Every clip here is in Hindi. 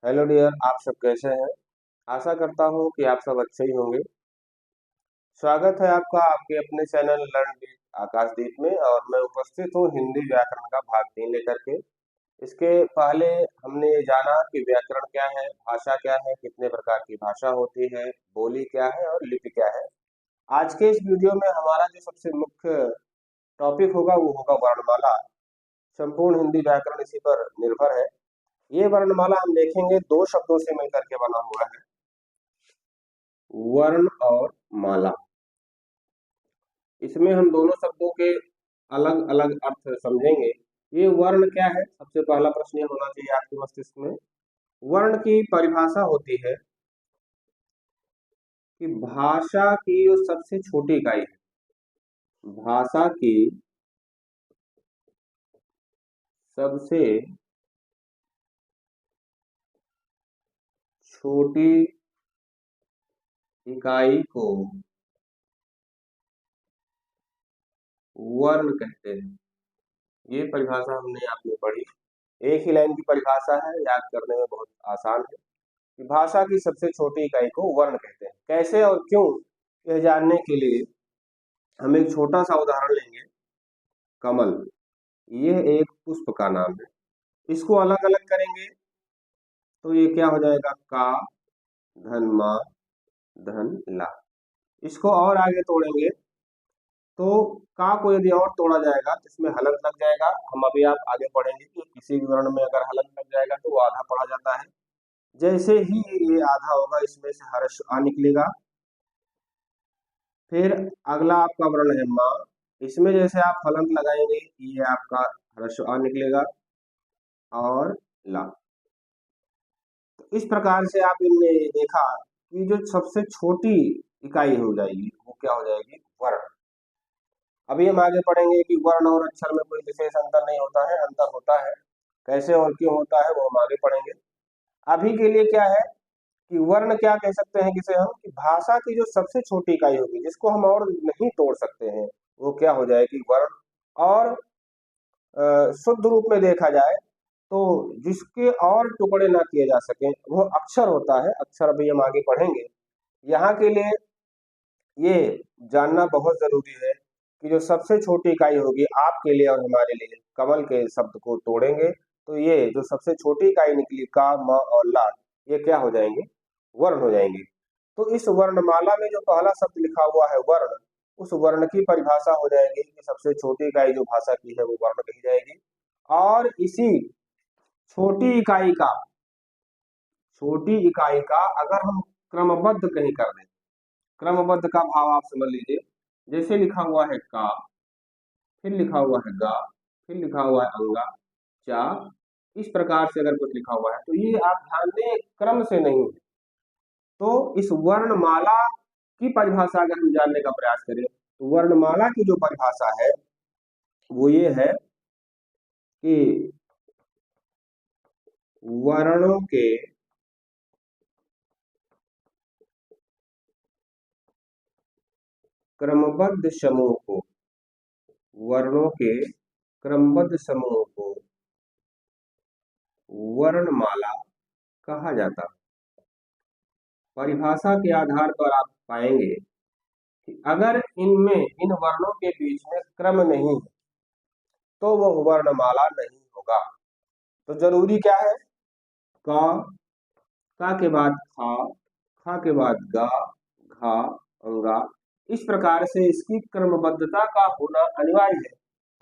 हेलो डियर, आप सब कैसे हैं। आशा करता हूँ कि आप सब अच्छे ही होंगे। स्वागत है आपका आपके अपने चैनल लर्न विद आकाशदीप में, और मैं उपस्थित हूँ हिंदी व्याकरण का भाग 3 लेकर के। इसके पहले हमने ये जाना कि व्याकरण क्या है, भाषा क्या है, कितने प्रकार की भाषा होती है, बोली क्या है और लिपि क्या है। आज के इस वीडियो में हमारा जो सबसे मुख्य टॉपिक होगा वो होगा वर्णमाला। संपूर्ण हिंदी व्याकरण इसी पर निर्भर है। ये वर्णमाला हम देखेंगे दो शब्दों से मिलकर के बना हुआ है, वर्ण और माला। इसमें हम दोनों शब्दों के अलग अलग अर्थ समझेंगे। ये वर्ण क्या है, सबसे पहला प्रश्न ये होना चाहिए आपके मस्तिष्क में। वर्ण की परिभाषा होती है कि भाषा की जो सबसे छोटी इकाई है, भाषा की सबसे छोटी इकाई को वर्ण कहते हैं। ये परिभाषा हमने आपने पढ़ी, एक ही लाइन की परिभाषा है, याद करने में बहुत आसान है कि भाषा की सबसे छोटी इकाई को वर्ण कहते हैं। कैसे और क्यों, यह जानने के लिए हम एक छोटा सा उदाहरण लेंगे। कमल, यह एक पुष्प का नाम है। इसको अलग अलग करेंगे तो ये क्या हो जाएगा, का, धन, मा, धन, ला। इसको और आगे तोड़ेंगे तो का को यदि और तोड़ा जाएगा तो इसमें हलंत लग जाएगा। हम अभी आप आगे पढ़ेंगे कि किसी भी वर्ण में अगर हलंत लग जाएगा तो वो आधा पढ़ा जाता है। जैसे ही ये आधा होगा इसमें से हर्ष आ निकलेगा। फिर अगला आपका वर्ण है माँ, इसमें जैसे आप हलंत लगाएंगे ये आपका ह्रस्व आ निकलेगा, और ला। तो इस प्रकार से आप इनने देखा कि जो सबसे छोटी इकाई हो जाएगी वो क्या हो जाएगी, वर्ण। अभी हम आगे पढ़ेंगे कि वर्ण और अक्षर में कोई विशेष अंतर नहीं होता है, अंतर होता है। कैसे और क्यों होता है वो हम आगे पढ़ेंगे। अभी के लिए क्या है कि वर्ण क्या कह सकते हैं किसे हम, कि भाषा की जो सबसे छोटी इकाई होगी जिसको हम और नहीं तोड़ सकते हैं वो क्या हो जाएगी, वर्ण। और शुद्ध रूप में देखा जाए तो जिसके और टुकड़े ना किए जा सके वो अक्षर होता है। अक्षर अभी हम आगे पढ़ेंगे। यहाँ के लिए ये जानना बहुत जरूरी है कि जो सबसे छोटी इकाई होगी आपके लिए और हमारे लिए, कमल के शब्द को तोड़ेंगे तो ये जो सबसे छोटी इकाई निकली का, म और ला, ये क्या हो जाएंगे, वर्ण हो जाएंगे। तो इस वर्णमाला में जो पहला शब्द लिखा हुआ है वर्ण, उस वर्ण की परिभाषा हो जाएगी कि सबसे छोटी इकाई जो भाषा की है वो वर्ण कही जाएगी। और इसी छोटी इकाई का छोटी इकाई का अगर हम क्रमबद्ध कहीं कर दें, क्रमबद्ध का भाव आप समझ लीजिए। जैसे लिखा हुआ है का, फिर लिखा हुआ है गा, फिर लिखा हुआ है अंगा, चा, इस प्रकार से अगर कुछ लिखा हुआ है तो ये आप ध्यान दें क्रम से नहीं है। तो इस वर्णमाला की परिभाषा अगर हम जानने का प्रयास करें तो वर्णमाला की जो परिभाषा है वो ये है कि वर्णों के क्रमबद्ध समूह को, वर्णों के क्रमबद्ध समूह को वर्णमाला कहा जाता है। परिभाषा के आधार पर आप पाएंगे कि अगर इनमें इन वर्णों के बीच में क्रम नहीं है तो वह वर्णमाला नहीं होगा। तो जरूरी क्या है, का के बाद खा के बाद गा, घा, अंगा, इस प्रकार से इसकी क्रमबद्धता का होना अनिवार्य है,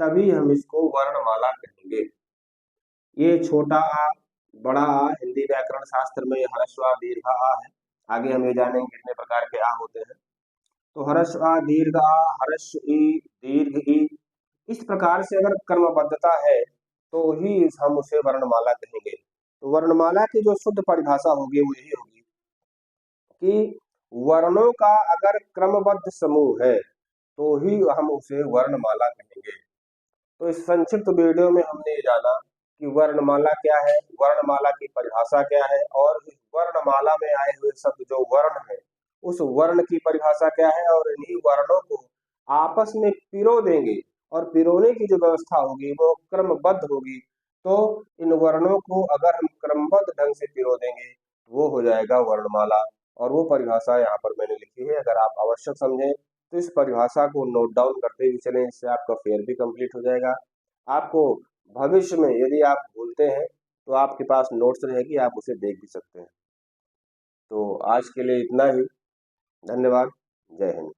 तभी हम इसको वर्णमाला कहेंगे। ये छोटा आ, बड़ा आ, हिंदी व्याकरण शास्त्र में ह्रस्व आ, दीर्घ आ है। आगे हम ये जानेंगे कितने प्रकार के आ होते हैं। तो ह्रस्व आ, दीर्घ आ, ह्रस्व ई, दीर्घ ई, इस प्रकार से अगर क्रमबद्धता है तो ही हम उसे वर्णमाला कहेंगे। तो वर्णमाला की जो शुद्ध परिभाषा होगी वो यही होगी कि वर्णों का अगर क्रमबद्ध समूह है तो ही हम उसे वर्णमाला कहेंगे। तो इस संक्षिप्त वीडियो में हमने ये जाना कि वर्णमाला क्या है, वर्णमाला की परिभाषा क्या है, और इस वर्णमाला में आए हुए शब्द जो वर्ण है उस वर्ण की परिभाषा क्या है, और इन्हीं वर्णों को आपस में पिरो देंगे और पिरोने की जो व्यवस्था होगी वो क्रमबद्ध होगी। तो इन वर्णों को अगर हम क्रमबद्ध ढंग से पिरो देंगे वो हो जाएगा वर्णमाला। और वो परिभाषा यहाँ पर मैंने लिखी है, अगर आप आवश्यक समझें तो इस परिभाषा को नोट डाउन करते हुए चलें, इससे आपका फेयर भी कंप्लीट हो जाएगा। आपको भविष्य में यदि आप भूलते हैं तो आपके पास नोट्स रहेगी, आप उसे देख भी सकते हैं। तो आज के लिए इतना ही। धन्यवाद। जय हिंद।